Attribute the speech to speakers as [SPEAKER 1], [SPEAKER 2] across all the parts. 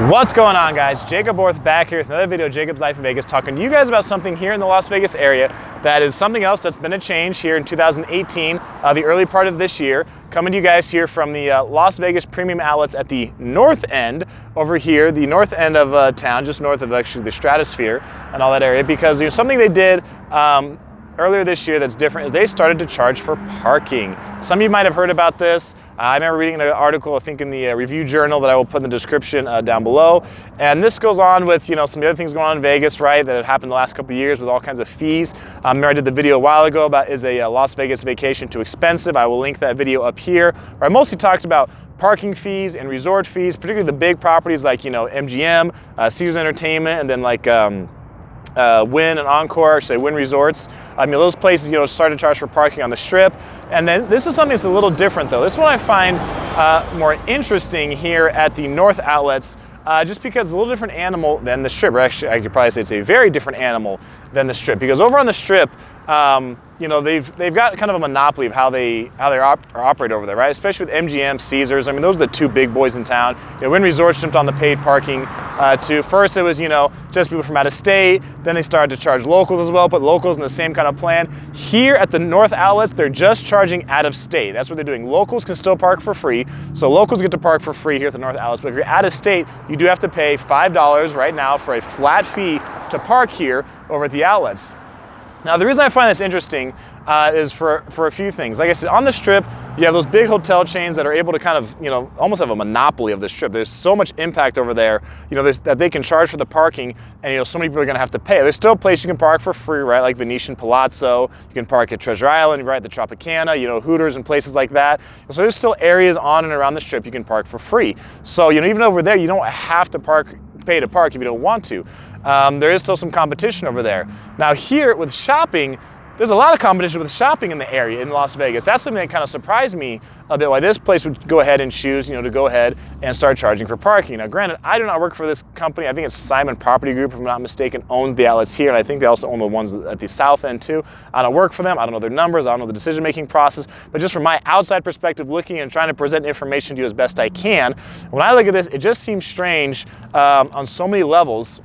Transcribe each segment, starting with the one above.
[SPEAKER 1] What's going on, guys? Jacoborth back here with another video of Jacob's Life in Vegas, talking to you guys about something here in the Las Vegas area that is something else that's been a change here in 2018, the early part of this year. Coming to you guys here from the Las Vegas Premium Outlets at the north end over here, the north end of town, just north of actually the Stratosphere and all that area, because something they did earlier this year that's different is they started to charge for parking. Some of you might have heard about this. I remember reading an article, I think in the Review Journal, that I will put in the description down below. And this goes on with some of the other things going on in Vegas, right, that have happened the last couple of years with all kinds of fees. Remember I did the video a while ago about is a Las Vegas vacation too expensive? I will link that video up here, where I mostly talked about parking fees and resort fees, particularly the big properties like MGM, Caesars Entertainment, and then like Wynn and Encore, say Wynn Resorts. I mean, those places, started to charge for parking on the Strip. And then this is something that's a little different though. This one I find more interesting here at the North Outlets, just because it's a little different animal than the Strip. Or actually, I could probably say it's a very different animal than the Strip, because over on the Strip, they've got kind of a monopoly of how they operate over there, right? Especially with MGM, Caesars. I mean, those are the two big boys in town. Wynn Resorts jumped on the paid parking too. First, it was just people from out of state. Then they started to charge locals as well, put locals in the same kind of plan. Here at the North Outlets, they're just charging out of state. That's what they're doing. Locals can still park for free, so locals get to park for free here at the North Outlets. But if you're out of state, you do have to pay $5 right now for a flat fee to park here over at the outlets. Now, the reason I find this interesting is for a few things. Like I said, on the Strip, you have those big hotel chains that are able to kind of, almost have a monopoly of the Strip. There's so much impact over there, that they can charge for the parking, and so many people are going to have to pay. There's still a place you can park for free, right? Like Venetian Palazzo. You can park at Treasure Island, right? The Tropicana, Hooters and places like that. So there's still areas on and around the Strip you can park for free. So, even over there, you don't have to pay to park if you don't want to. There is still some competition over there. Now here with shopping, there's a lot of competition with shopping in the area in Las Vegas. That's something that kind of surprised me a bit, why this place would go ahead and choose, to go ahead and start charging for parking. Now granted, I do not work for this company. I think it's Simon Property Group, if I'm not mistaken, owns the outlets here, and I think they also own the ones at the south end too. I don't work for them. I don't know their numbers. I don't know the decision-making process, but just from my outside perspective, looking and trying to present information to you as best I can, when I look at this, it just seems strange on so many levels.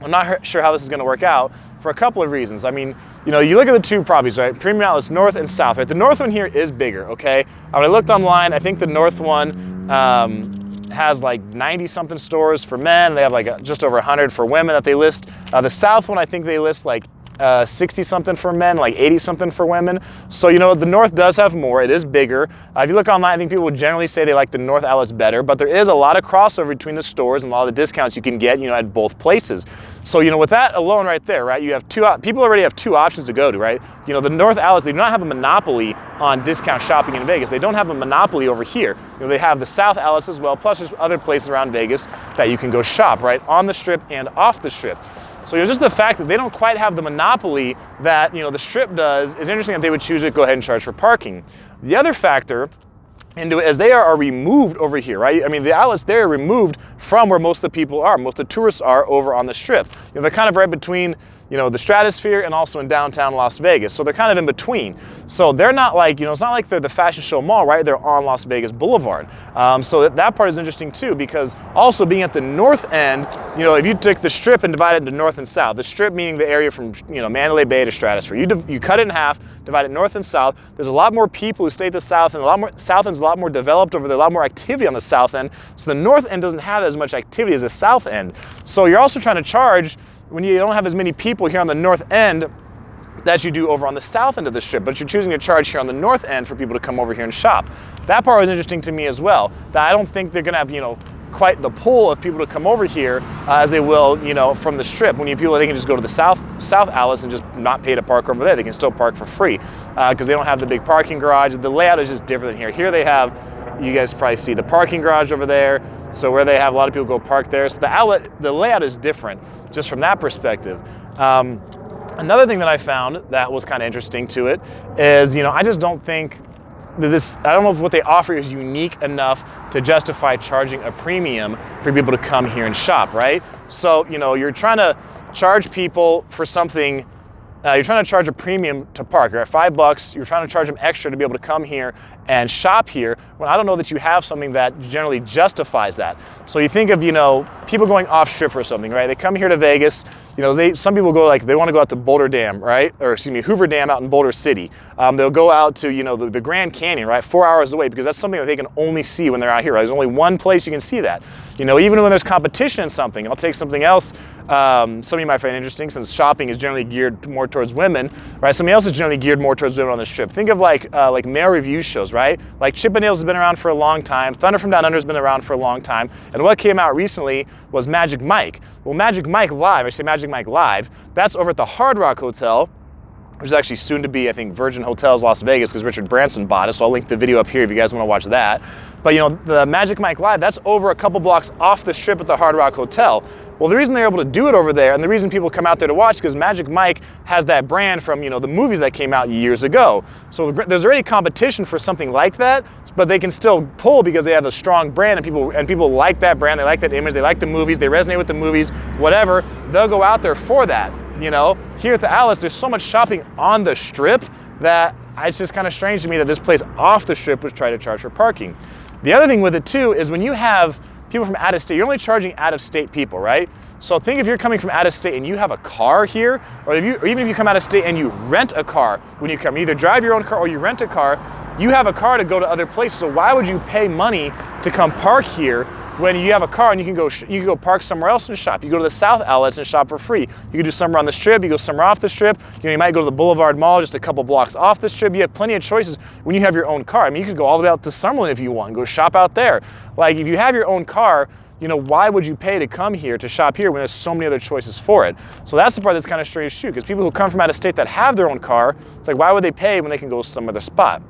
[SPEAKER 1] I'm not sure how this is going to work out for a couple of reasons. I mean, you look at the two properties, right? Premium Outlets North and South, right? The North one here is bigger, okay? When I looked online, I think the North one has like 90-something stores for men. They have like just over 100 for women that they list. The South one, I think they list like 60-something for men, like 80-something for women. So, the North does have more. It is bigger. If you look online, I think people would generally say they like the North Outlets better, but there is a lot of crossover between the stores and a lot of the discounts you can get, at both places. So, with that alone right there, right, you have people already have two options to go to, right? The North Outlets, they do not have a monopoly on discount shopping in Vegas. They don't have a monopoly over here. They have the South Outlets as well, plus there's other places around Vegas that you can go shop, right, on the Strip and off the Strip. So just the fact that they don't quite have the monopoly that the Strip does is interesting, that they would choose to go ahead and charge for parking. The other factor into it is they are removed over here, right? I mean, the outlets, they're removed from where most of the people are, most of the tourists are over on the Strip. They're kind of right between the Stratosphere and also in downtown Las Vegas. So they're kind of in between. So they're not like, it's not like they're the Fashion Show Mall, right? They're on Las Vegas Boulevard. So that part is interesting too, because also being at the north end, if you take the Strip and divide it into north and south, the Strip meaning the area from, Mandalay Bay to Stratosphere, you cut it in half, divide it north and south. There's a lot more people who stay at the south end. South end's a lot more developed over there, a lot more activity on the south end. So the north end doesn't have as much activity as the south end. So you're also trying to charge when you don't have as many people here on the north end that you do over on the south end of the Strip, but you're choosing to charge here on the north end for people to come over here and shop. That part was interesting to me as well, that I don't think they're gonna have, quite the pull of people to come over here as they will, from the Strip. When they can just go to the South Outlets and just not pay to park over there. They can still park for free because they don't have the big parking garage. The layout is just different than here. Here they have, you guys probably see the parking garage over there. So where they have a lot of people go park there. So the layout is different just from that perspective. Another thing that I found that was kind of interesting to it is, I just don't think that I don't know if what they offer is unique enough to justify charging a premium for people to come here and shop, right? So, you're trying to charge people for something you're trying to charge a premium to park. You're at $5, you're trying to charge them extra to be able to come here and shop here. Well, I don't know that you have something that generally justifies that. So you think of, people going off strip or something, right? They come here to Vegas. You know, some people go like, they want to go out to Boulder Dam, right? Or excuse me, Hoover Dam out in Boulder City. They'll go out to, you know, the Grand Canyon, right? 4 hours away, because that's something that they can only see when they're out here, right? There's only one place you can see that. You know, even when there's competition in something, I'll take something else. Some of you might find interesting, since shopping is generally geared more towards women, right? Something else is generally geared more towards women on the strip. Think of like male review shows, right? Like Chippendales has been around for a long time. Thunder from Down Under has been around for a long time. And what came out recently was Magic Mike. Well, Magic Mike Live, I say Magic Mike Live, that's over at the Hard Rock Hotel, which is actually soon to be, I think, Virgin Hotels Las Vegas, because Richard Branson bought it. So I'll link the video up here if you guys want to watch that. But you know, the Magic Mike Live, that's over a couple blocks off the strip at the Hard Rock Hotel. Well, the reason they're able to do it over there, and the reason people come out there to watch, because Magic Mike has that brand from, you know, the movies that came out years ago. So there's already competition for something like that, but they can still pull because they have a strong brand, and people like that brand, they like that image, they like the movies, they resonate with the movies, whatever. They'll go out there for that. You know, here at the Outlets, there's so much shopping on the strip that it's just kind of strange to me that this place off the strip would try to charge for parking. The other thing with it too is when you have people from out of state, you're only charging out of state people, right? So think if you're coming from out of state and you have a car here, or even if you come out of state and you rent a car when you come, you either drive your own car or you rent a car, you have a car to go to other places. So why would you pay money to come park here when you have a car and you can go park somewhere else and shop? You go to the South Outlets and shop for free. You can do somewhere on the strip, you go somewhere off the strip. You know, you might go to the Boulevard Mall just a couple blocks off the strip. You have plenty of choices when you have your own car. I mean, you could go all the way out to Summerlin if you want and go shop out there. Like, if you have your own car, you know, why would you pay to come here to shop here when there's so many other choices for it? So that's the part that's kind of strange too, because people who come from out of state that have their own car, it's like, why would they pay when they can go some other spot?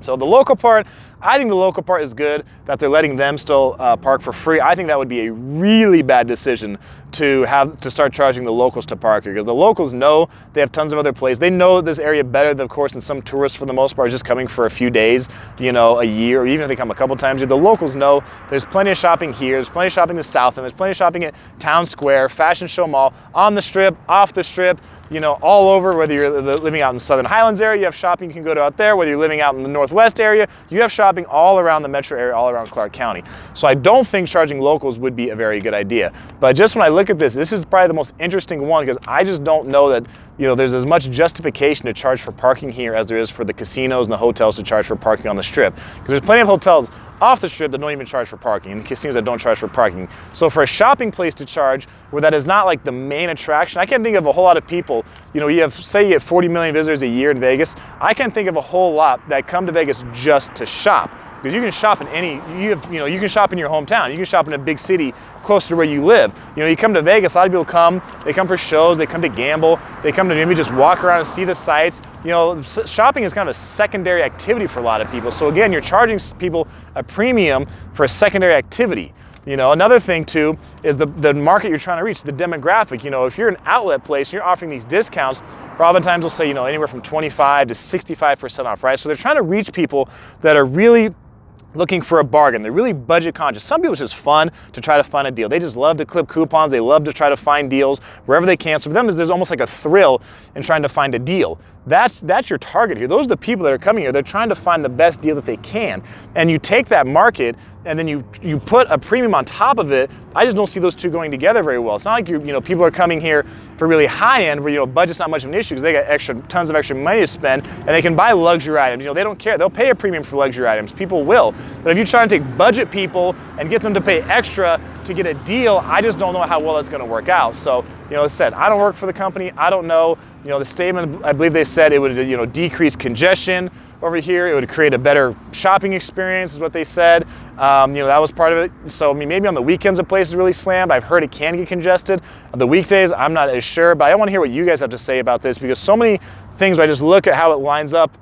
[SPEAKER 1] So the local part, I think the local part is good, that they're letting them still park for free. I think that would be a really bad decision to start charging the locals to park here, because the locals know they have tons of other places. They know this area better, of course, than some tourists for the most part are just coming for a few days, you know, a year, or even if they come a couple times a year. The locals know there's plenty of shopping here, there's plenty of shopping in the South, and there's plenty of shopping at Town Square, Fashion Show Mall, on the strip, off the strip, you know, all over. Whether you're living out in the Southern Highlands area, you have shopping you can go to out there. Whether you're living out in the Northwest area, you have shopping all around the metro area, all around Clark County. So I don't think charging locals would be a very good idea. But just when I look at this is probably the most interesting one, because I just don't know that, you know, there's as much justification to charge for parking here as there is for the casinos and the hotels to charge for parking on the strip. Because there's plenty of hotels off the strip that don't even charge for parking, and casinos that don't charge for parking. So for a shopping place to charge where that is not like the main attraction, I can't think of a whole lot of people, you know, say you get 40 million visitors a year in Vegas, I can't think of a whole lot that come to Vegas just to shop. Because you can shop in you can shop in your hometown, you can shop in a big city close to where you live. You know, you come to Vegas, a lot of people come, they come for shows, they come to gamble, they come to maybe just walk around and see the sights. You know, shopping is kind of a secondary activity for a lot of people. So again, you're charging people a premium for a secondary activity. You know, another thing too is the market you're trying to reach, the demographic. You know, if you're an outlet place, you're offering these discounts, oftentimes they'll say, you know, anywhere from 25 to 65% off, right? So they're trying to reach people that are really looking for a bargain. They're really budget conscious. Some people, it's just fun to try to find a deal. They just love to clip coupons. They love to try to find deals wherever they can. So for them, there's almost like a thrill in trying to find a deal. That's your target here. Those are the people that are coming here. They're trying to find the best deal that they can. And you take that market and then you put a premium on top of it. I just don't see those two going together very well. It's not like people are coming here for really high end where budget's not much of an issue because they got tons of extra money to spend and they can buy luxury items. You know, they don't care. They'll pay a premium for luxury items. People will. But if you try to take budget people and get them to pay extra to get a deal, I just don't know how well that's going to work out. So, you know, as I said, I don't work for the company. I don't know. You know, the statement, I believe they said it would, decrease congestion over here. It would create a better shopping experience is what they said. That was part of it. So, I mean, maybe on the weekends a place is really slammed. I've heard it can get congested. On the weekdays, I'm not as sure, but I want to hear what you guys have to say about this, because so many things, when I just look at how it lines up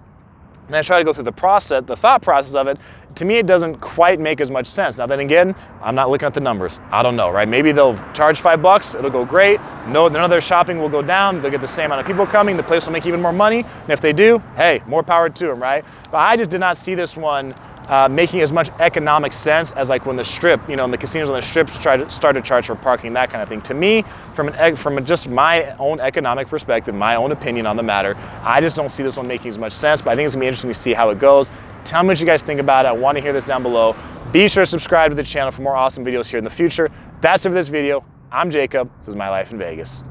[SPEAKER 1] and I try to go through the thought process of it, to me, it doesn't quite make as much sense. Now then again, I'm not looking at the numbers. I don't know, right? Maybe they'll charge $5, it'll go great. No, none of their shopping will go down. They'll get the same amount of people coming. The place will make even more money. And if they do, hey, more power to them, right? But I just did not see this one making as much economic sense as like when the strip, and the casinos on the strips start to charge for parking, that kind of thing. To me, from just my own economic perspective, my own opinion on the matter, I just don't see this one making as much sense, but I think it's gonna be interesting to see how it goes. Tell me what you guys think about it. I want to hear this down below. Be sure to subscribe to the channel for more awesome videos here in the future. That's it for this video. I'm Jacob. This is My Life in Vegas.